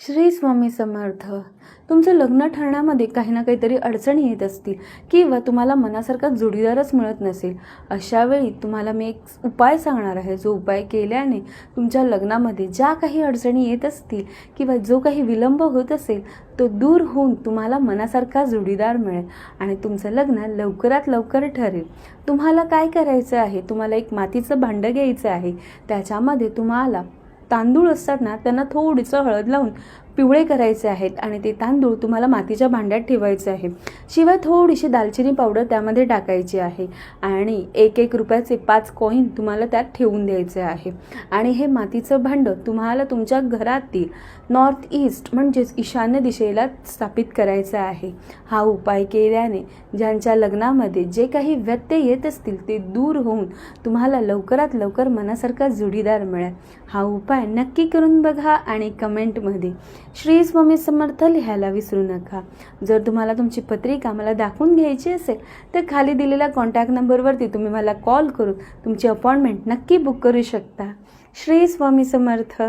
श्री स्वामी समर्थ. तुमचं लग्न ठरण्यामध्ये काही ना काहीतरी अडचणी येत असतील किंवा तुम्हाला मनासारखा जोडीदारच मिळत नसेल. अशा वेळी तुम्हाला मी एक उपाय सांगणार आहे, जो उपाय केल्याने तुमच्या लग्नामध्ये ज्या काही अडचणी येत असतील किंवा जो काही विलंब होत असेल तो दूर होऊन तुम्हाला मनासारखा जोडीदार मिळेल आणि तुमचं लग्न लवकरात लवकर ठरेल. तुम्हाला काय करायचं आहे, तुम्हाला एक मातीचं भांडं घ्यायचं आहे. त्याच्यामध्ये तुम्हाला तांदूळ असतात ना, त्यांना थोडीसं हळद लावून पिवळे करायचे आहेत आणि ते तांदूळ तुम्हाला मातीच्या भांड्यात ठेवायचे आहे. शिवाय थोडीशी दालचिनी पावडर त्यामध्ये टाकायची आहे आणि 1-1 रुपयाचे 5 कॉईन तुम्हाला त्यात ठेवून द्यायचे आहे. आणि हे मातीचं भांडं तुम्हाला तुमच्या घरातील नॉर्थ ईस्ट म्हणजेच ईशान्य दिशेला स्थापित करायचं आहे. हा उपाय केल्याने ज्यांच्या लग्नामध्ये जे काही व्यत्यय येत असतील ते दूर होऊन तुम्हाला लवकरात लवकर मनासारखा जोडीदार मिळेल. हा उपाय नक्की करून बघा आणि कमेंटमध्ये श्री स्वामी समर्थ लिहायला विसरू नका. जर तुम्हाला तुमची पत्रिका मला दाखवून घ्यायची असेल तर खाली दिलेल्या कॉन्टॅक्ट नंबरवरती तुम्ही मला कॉल करून तुमची अपॉइंटमेंट नक्की बुक करू शकता. श्री स्वामी समर्थ.